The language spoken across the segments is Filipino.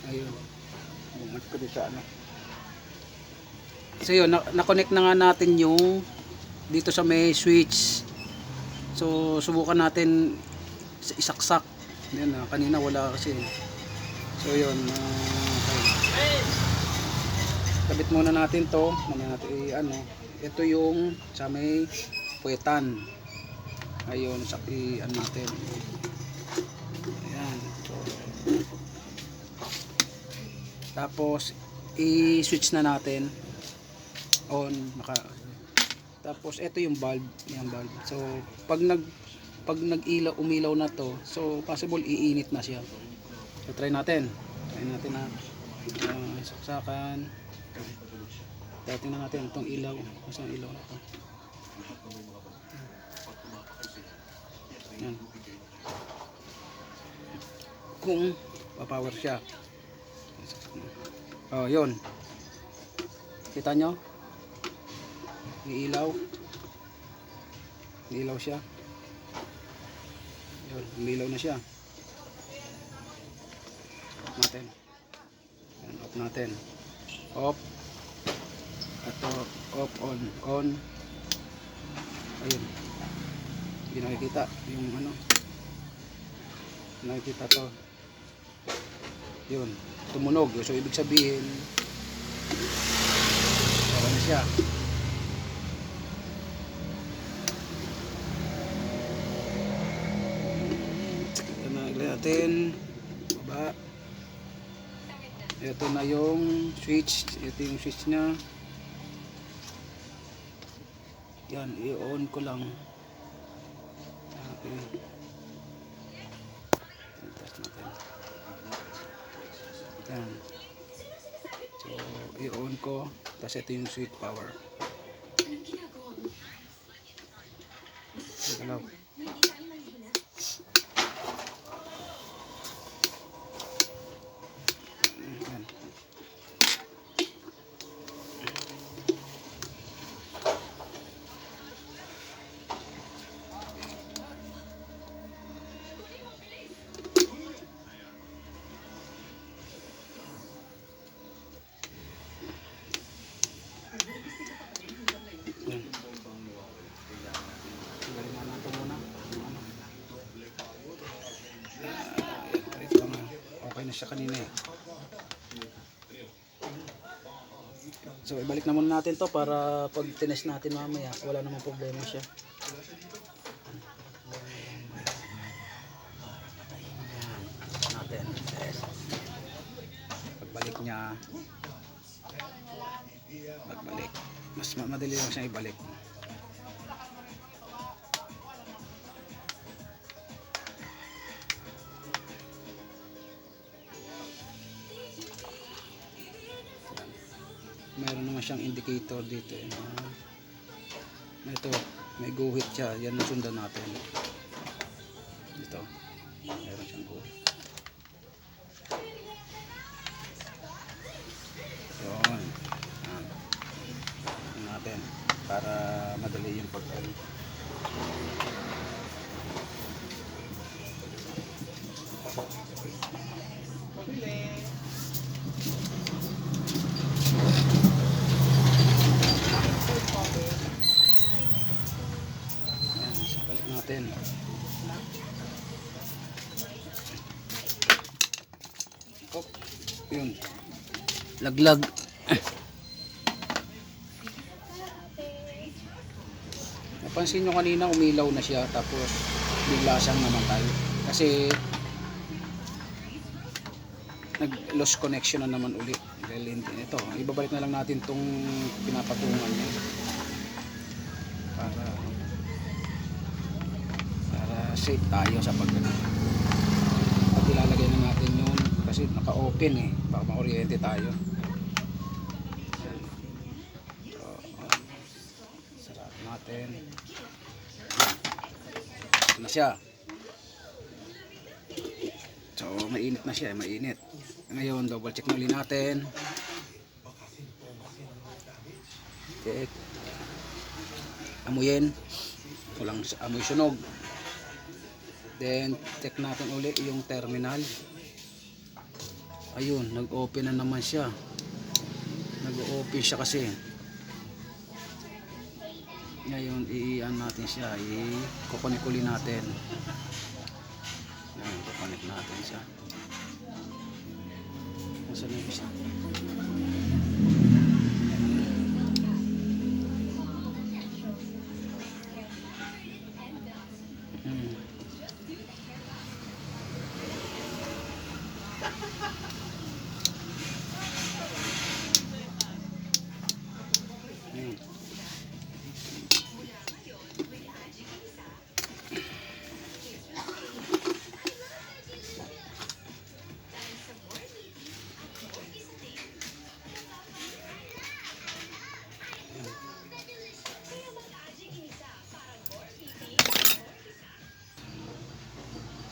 Ayun. Bumat ko dito sa ano. So yun, na-connect na nga natin yung dito sa may switch. So subukan natin isaksak. Yan, kanina wala kasi. So yun, okay. Kabit muna natin to. Muna natin ano, ito yung sa may puwetan. Ayun, ano natin. Ayan. So, tapos i-switch na natin on tapos ito yung bulb, so pag nag-ilaw, umilaw na to, so possible iinit na siya. So try natin na saksakan. Tingnan natin itong ilaw, masang ilaw na to. Yan, kung pa-power siya. Oh, yun, kita nyo, iilaw siya. Yun, umilaw na siya. Off natin. Yan, off natin. Off. Ito, off, on. Ayun. Hindi nakikita yung ano. Nakikita to. Yun, tumunog. So ibig sabihin okay na siya. Natin baba. Ito na yung switch. Ito yung switch nya. Yan, i-on ko lang. Okay. Test natin. Yan. So, i-on ko. Tapos ito yung switch power. Galaw. Okay na siya kanina eh. So ibalik na muna natin to para pag tinest natin mamaya wala namang problema siya. Natin test. Pagbalik niya, mas madali lang siya ibalik. Meron naman siyang indicator dito eh. Ito, may guhit siya. Yan ang sundan natin. Dito, meron siyang guhit. Yun. Yan natin para madali yung pag-alit. Natin. Oh, yun. Laglag. Napansin nyo kanina umilaw na siya tapos bigla siyang namatay. Kasi nag-lost connection na naman ulit. Dahil ito, ibabalik na lang natin tong pinapatungan niya. Para safe tayo sa pagganap. Pag ilalagay na natin yun kasi naka-open eh, baka ma-oriente tayo. So, sarap natin. Ito na siya. So mainit na siya, mainit. Ngayon double check na ulit natin. Check. Amuyin. Walang amoy sunog. Then check natin ulit yung terminal. ayun, nag-open na naman siya. Nag-open siya kasi. Ngayon, i-an natin siya. I-kukunik uli natin. Yan, kukunik natin siya. Nasaan yung isa?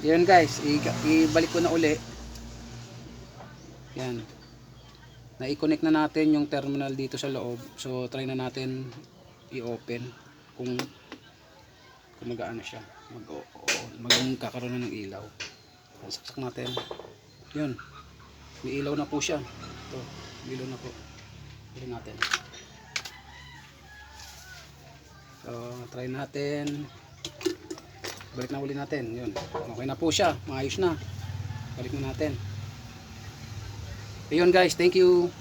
Yan guys, ibalik ko na uli. Yan. Na-i-connect na natin yung terminal dito sa loob. So try na natin i-open kung mag-aano siya. Magkakaroon na ng ilaw. Saksak natin. Yun. May ilaw na po siya. Ito, may ilaw na po. Bili natin. So try natin. Balik na uli natin. Yun. Okay na po siya. Maayos na. Balik na natin. Ayun guys, thank you.